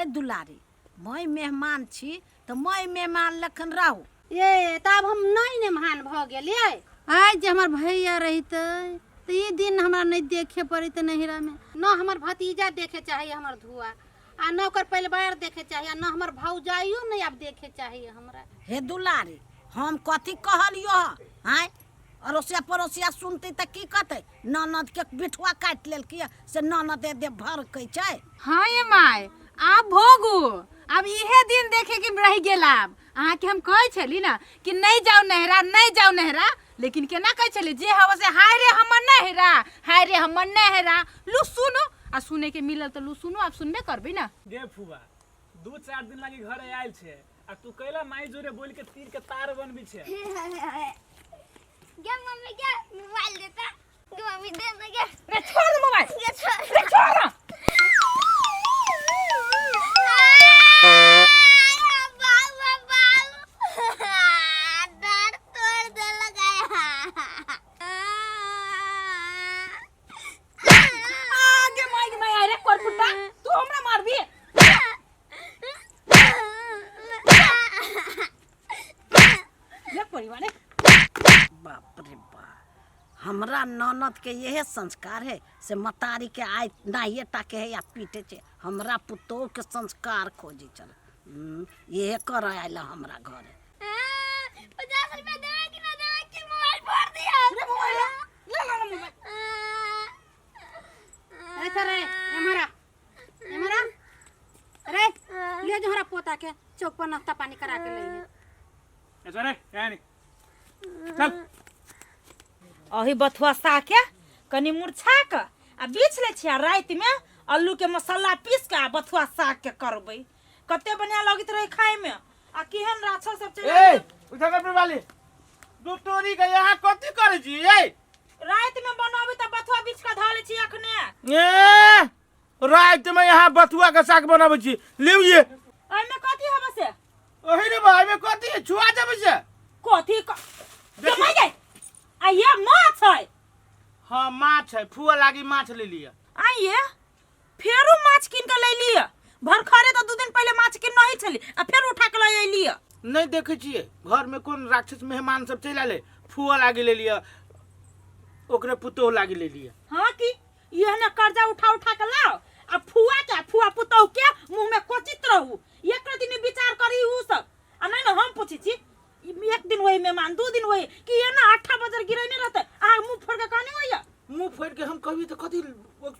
दुलारी मैं मेहमान छी तो मैं मेहमान लखन रहू। ये तब हम नहीं मेहमान भ गेलिए। आज जे हमर भैया रहिते तो ये दिन हमरा नहीं देखे पड़े नहिरा में। न हमर भतीजा देखे चाहिए हमर धुआ आ न ओकर परिवार देखे चाहिए, न हमर भौजाइयो नहीं अब देखे चाहिए हमरा। हे दुलारी हम कथी कहलियो हैं? अड़ोसिया पड़ोसिया सुनते त की कहते? ननद के बिठुआ काट लेल किया से ननद दे भर कह छै। हाँ ये माय आप भोगू, अब इहे दिन देखे के रह गेला। अहाँ के हम कहे छली ना कि नहीं जाओ नहरा, नहीं जाओ नहरा, लेकिन केना कहे छली जे हवा से हाय रे हमर नहरा, हाय रे हमर नहरा। लू सुनो आ सुने के मिलल तो लू सुनो, आप सुनबे करबी ना। गे फुआ 2-4 दिन लागी घरे आयल छे आ तू कैला माई जोरे बोल के तीर के तार बनबी छे। क्या मम्मी क्या मोबाइल देता? क्या मम्मी दे ना क्या? रे छोड़ मोबाइल, क्या छोड़? रे छोड़। डर तोड़ दे लगाया। आगे माई मैं अरे कोरपुटा तू हमरा मारबी। ले परिवार ने बाप रे बाप, हमरा ननद के यही संस्कार है से मतारी के आय नाहिए टाके है या पीटे छे। हमरा पुतोह के संस्कार खोजी चल ये कर आयला हमरा घरे। 50 रुपया देवे कि ना देवे कि मोबाइल फोड़ दिया। ले मोबाइल ले ला मोबाइल। ऐसा रे हमारा हमारा अरे ले जो हरा पोता के चौक पर नाश्ता पानी करा के ले। ऐसा रे यानी चल अही बथुआ साके कनी मुरछा के आ बीछ ले छिया रात में आलू के मसाला पीस के आ बथुआ साग के करबै। कते बढ़िया लगत रहे खाए में आ केहन राछा सब चले। ए उठा कर वाली दू तोरी के यहां कथि करे छी? ए रात में बनाबे त बथुआ बीछ के धा ले छी अखने। ए रात में यहां बथुआ के साग बनाबै छी। लिउ ये ओइ में कथि हबे से? ओही रे भाई में कथि छुआ देबै से? कथि जमाई गए आ ये माछ है। हां माछ है, फुआ लागी माछ ले लिया। आइए फेरो माछ किन के ले लिया। भर खरे तो 2 दिन पहले माछ किन नहीं छली आ फेर उठा के ले लिया। नहीं देखे छिए घर में कौन राक्षस मेहमान सब चल आले, फुआ लागी ले लिया, ओकरे पुतोह लागी ले लिया। हां कि ये ना कर्जा उठा उठा के लाओ आ फुआ पुतोह के मुंह में कोचित रहू। एक दिन विचार करी उ सब आ नहीं ना हम पूछी छी। एक दिन वही मेहमान 2 दिन वही कि ये ना 8 बजे गिरने रहते आ मुंह फोड़ के कहनी होया। मुंह फोड़ के हम कहबी त कथि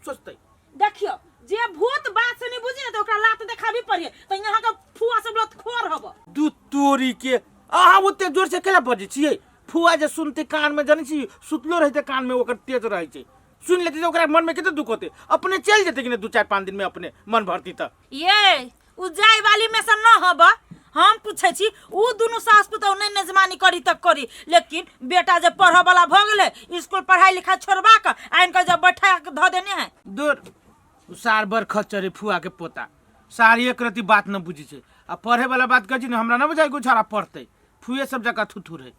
सोचतै? देखियो जे भूत बात से नहीं बुझी ना तो ओकरा लात देखाबी पड़िए तो यहां का फुआ सब लत खोर हबो। दू तोरी के आहा ओते जोर से केला बजे छिए? फुआ जे सुनते कान में जानी छी सुतलो रहते कान में ओकर तेज रहै छै। सुन लेते तो ओकरा मन में केते दुख होते, अपने चल जेते कि 2-4-5 दिन में अपने मन भरती त। ये उ जाय वाली में से न हबा। हम पूछे छी उ दुनु सास पुतौ नहीं नजमानी करी तक करी, लेकिन बेटा जब पढ़े वाला भ गेले स्कूल पढ़ाई लिखाई छोड़बा के आइन के जब बैठा के ध देने है। दूर सार बर खचरे फुआ के पोता सार एक रति बात न बुझी छे आ पढ़े वाला बात कह छी न हमरा न बुझाई गुछारा पढ़ते। फुए सब जगह थुथुर है।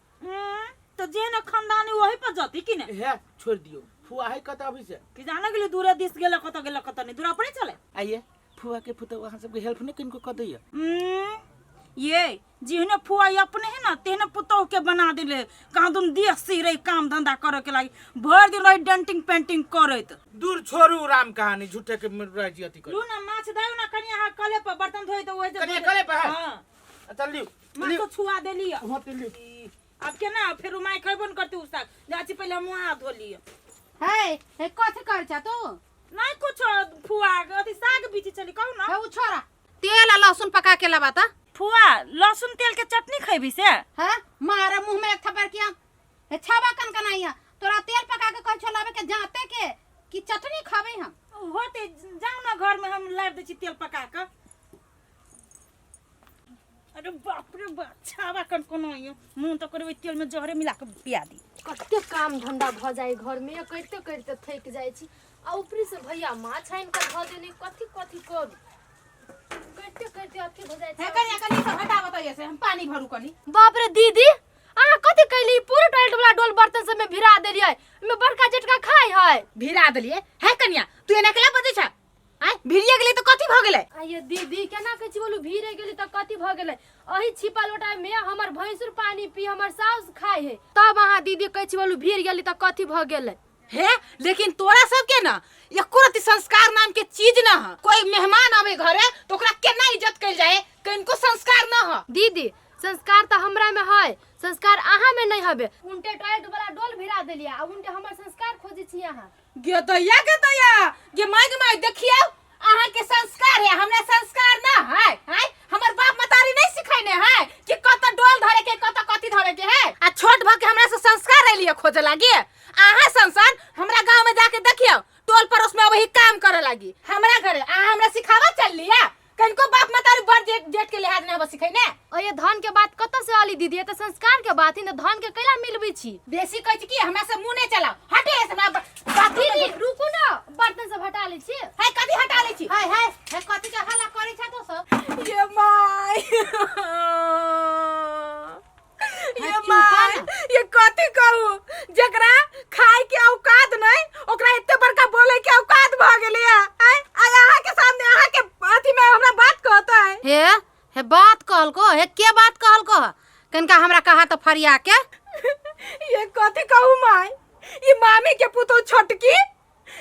तो जे न खानदानी वही पर जाती कि ने। हे छोड़ दियो फुआ है कत अभी से कि जाने के लिए दूर दिस गेला कत नहीं दूर पड़े चले। आइए फुआ के पुता वहां सब के हेल्प न किनको क दैया। ये जिहने फुआ अपने है ना तेहने पुतौ के बना दिले। कादुन देसी रे काम धंधा करे के लागी भर दिन रही डेंटिंग पेंटिंग करत। दूर छोड़ू राम कहानी झूठे के रह जी अति कर। लू ना माछ दाऊ ना कनिया हा कले पर बर्तन धोई तो ओए कनिया कले पे है। हां चल लियो माछ तो छुआ देलिए। हां ते लियो अब के ना फिर माय खइबन करती उ साग जाची पहले मुंह धो लियो। हे कथि कर छ तू? नहीं कुछ फुआ अथी साग बीच चली कहू ना। हे उ छोरा तेल आ लहसुन पका के लाबा त। फुआ लहसुन तेल के चटनी खइबी से? हां मारे मुंह में एक थप्पड़ किया। हे छाबा कन कनाइया तोरा तेल पका के कह छ लाबे के जाते के कि चटनी खाबे हम। होते जाऊ ना घर में हम लाब दे छी तेल पका के। अरे बाप रे बाप छाबा कन कोनो यो मुंह तो करबे तेल में जहरे मिला के पिया दी। कते काम धंधा भ जाए घर में करते करते थक जाए छी आ ऊपरी से भैया माछ आइन के ध देने कथि कथि करू करते करते अथी हो जाए हे कनिया कनिया से हटा बताइए से हम पानी भरू कनी। बाप रे दीदी आ कथि कैली पूरे टॉयलेट वाला डोल बर्तन सब में भिरा देलिए में बड़का जेटका खाई है भिरा देलिए। हे कनिया तू एना केला बजे छ? आय भिड़िए गेली तो कथी भ गेलै? आइए दीदी केना कहै छी बोलू भीरे गेली त कथी भ गेलै? अही छिपा लोटा में हमर भैंसुर पानी पी हमर साउस खाए है तब अहाँ दीदी कहै छी बोलू भीर गेली त कथी भ गेलै? हे लेकिन तोरा सबके ना एको रति संस्कार नाम के चीज ना है। कोई मेहमान आवे घरे तो ओकरा केना इज्जत कइल जाए, किनको संस्कार ना है। दीदी संस्कार त हमरा में है, संस्कार अहाँ में नहीं हबे। उनटे टॉयलेट वाला डोल भिरा देलिया आ उनटे हमर संस्कार खोजे छी अहाँ। गे दैया गे माय देखियो अहाँ के संस्कार है, हमरा संस्कार ना है। हैं हमर बाप मतारी नहीं सिखाइने है कि कत डोल धरे के कत कथी धरे के है। आ छोट भ के हमरा से संस्कार ले लिए खोजे लागी। अहाँ संसान हमरा गांव में जाके देखियो टोल पड़ोस में वही काम करे लागी। हमरा घरे अहाँ हमरा सिखावा चल लिया, कनको बाप मतारी बड़ जेठ के लिहाज ना सिखाइने। ओ ये धन के बात कत से आली दीदी? ये त संस्कार के बात ही न, धन के कैला मिलबी छी? बेसी कहै छी कि हमरा से मुंह नहीं चलाओ, हटे से ना बात। दीदी रुकू ना, बर्तन सब हटा ले छी। है कथी हटा ले छी? है कथी के हल्ला करै छ तो सब? ये माय ये माय ये कथी कहू जकरा खाए के औकात नहीं ओकरा इत्ते बड़का बोले के औकात भ गेलै है। आय अहाँ के सामने अहाँ के अथी में हमरा बात कहता है। हे बात कहल को, हे के बात कहल को? कनका हमरा कहा त फरिया के ये कथी कहू माय, ये मामी के पुतो छोटकी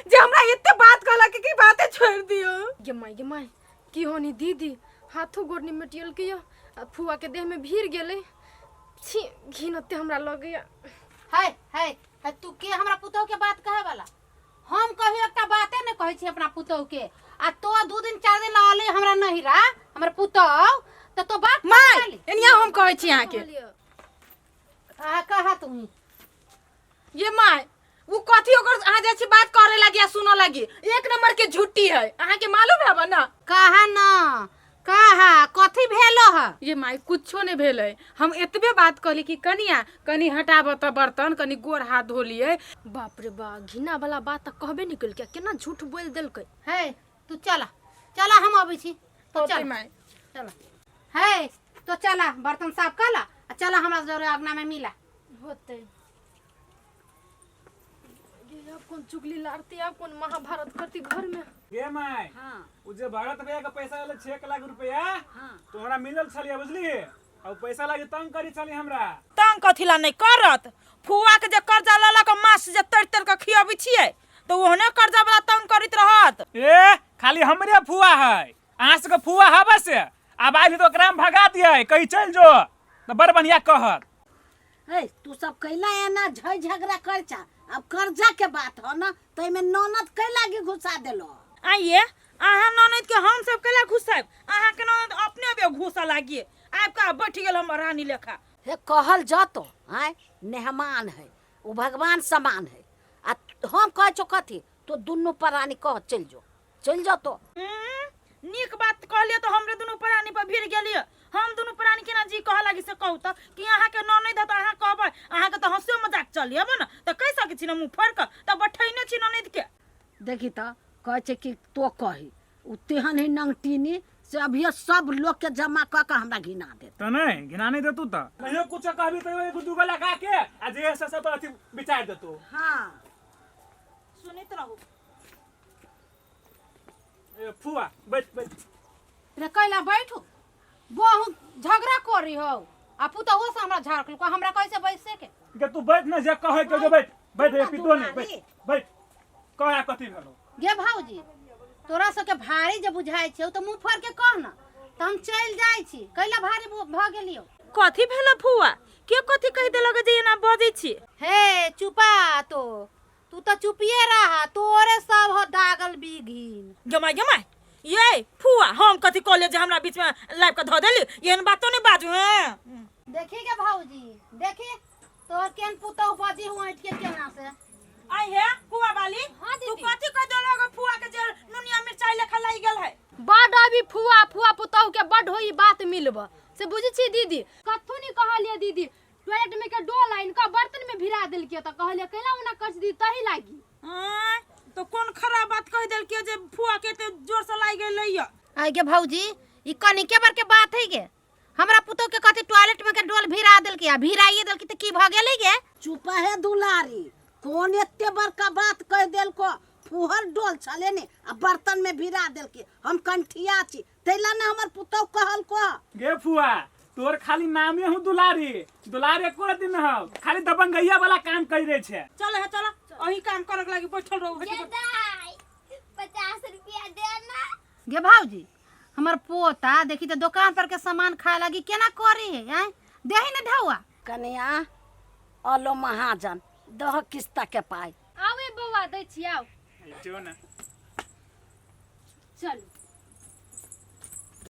जे हमरा इत्ते बात कहला के की बातें छोड़ दियो। ये माय की होनी दीदी? हाथों गोड़नी मटियल के फुआ के देह में भीर गेले। छी घिनते हमरा लगैया। है तू के हमरा पुतौ के बात कहे वाला? हम कभी एकटा बाते न कहै छी अपना पुतौ के, आ तो 2 दिन 4 दिन लाले हमरा नहीं रा हमर पुतौ त तो बात माय एनिया हम कहै छी अहाँ के। आ कहा तू ये माय वो कथी ओकर अहाँ जे छी बात करे लागी आ सुनो लागी, एक नंबर के झूठी है। अहाँ के मालूम है ना? कहा न कहा कथी भेलो ह? ये माय कुछो नहीं भेल है। हम एतबे बात कहली कि कनिया कनी हटाब त बर्तन, कनी गोर हाथ धो लिए। बाप रे बा, घिना वाला बात त कहबे निकल के, केना झूठ बोल देलकै। है तू चला हम आबै छी तो होते चल माय चला है तो चला बर्तन साफ कला आ चला हमरा जरे अगना में मिला होते। ये आप कौन चुगली लारती, आप कौन महाभारत करती घर में? गे माय हाँ उ जे भरत भैया के पैसा वाला 6 लाख रुपया हाँ तोहरा मिलल छलिया बुझली, और पैसा लागी तंग करी छली हमरा। तंग कथी ला नहीं करत? फुआ के जे कर्जा लला के मास जे तर के खियाबी छिए तो ओहने कर्जा वाला तंग करित रहत। ए खाली हमरे फुआ है, अहाँ सबके फुआ हवा से अब आई तो ओकरा में भगा दिए कहीं चल जो तो बड़ बढ़िया कहत। है तू सब कैला है ना झगड़ा कर चा, अब कर्जा के बात हो ना तो इमे ननद कैला के घुसा देलो। आइए अहाँ ननद के हम सब केला घुसाब? अहाँ के ननद अपने बे घुसा लागिए। आप का बैठ गेल हम रानी लेखा। हे कहल जातो है मेहमान है, वो भगवान समान है। आ हम कह छो कथी तो दुनु प्राणी कह चल जो तो। नीक बात कहलिए तो हमरे दुनु प्राणी पर भिड़ गेलिए। हम दुनु प्राणी के ना जी कह लागी से कहू त कि अहाँ के ननद त अहाँ कहबै, अहाँ के त हंसियो मजाक चलिए न त कह सकै छी न मुंह फाड़ के त बैठैने छी ननद के। देखी तो कहे छे कि तो कही उ तेहन ही नंगटीनी से अभी सब लोग के जमा क के हमरा घिना दे तो नहीं घिना नहीं देतू त नहीं कुछ कहबी तो एगो दूगो लगा के आ जे से सब अथी विचार देतू। हाँ सुनित रहू। ए फुआ बैठ रे कैला बैठो बहुत झगड़ा करी हो आ पुतौ से हमरा झाड़कल को हमरा कैसे बैसे के तू बैठ ना जे कहे के बैठ ए पितो नहीं बैठ कहा कथी भेलो। गे भौजी तोरा सबके भारी जे बुझाई छौ तो मुंह फाड़ के कह ना त हम चल जाई छी। कैला भारी भ गेलियो? कथी भेल फुआ? के कथी कह देलक जे एना बजै छी? हे चुपा तो तू तो चुपिए रहा, तोरे सब हो दागल बिघिन। गमाय ये फुआ हम कथी कहले जे हमरा बीच में लाइव के ध देली? एहन बातो नहीं बाजू हैं। देखी के भौजी देखी तोर केन पुतौ बजी हुआ के केना से आई है फुआ वाली। हाँ तू दीदी। कथी कह देलक फुआ के जे नुनिया मिर्चाई लेखा लाई गेल है? बड अभी फुआ पुतहु के बड होई बात मिलब से बुझी छी दीदी। कथु नहीं कहलिए दीदी टॉयलेट में के डोल आइन का बर्तन में भिरा देल के त कहलिए कैला उना कच दी तही लागी। तो कौन खराब बात कह देल के जे फुआ के ते जोर से लाई गेल लइया? आई गे भौजी ई कनी के बार के बात है गे? हमरा पुतौ के कथी टॉयलेट में के डोल भिरा देल के, भिराइए देल के त की भ गेलै गे? चुप है दुलारी, कौन एते बड़का बात कह देल को फुहर डोल छले ने आ बर्तन में भिरा देल के हम कंठिया छी तैला ना हमर पुतौ कहल को गे फुआ तोर खाली नामे हूँ दुलारी दुलारी एको दिन हो खाली दबंगैया वाला काम कर रहे छे चल है चल अही काम करे के लागी बैठल रहो ये दाई 50 रुपया देना गे भाऊजी हमर पोता देखी तो दुकान पर के सामान खाए लगी केना करी है देही ना ढौआ कन्या अलो महाजन दह किस्ता के पाई आवे बौआ दै छी आओ जो ना चलू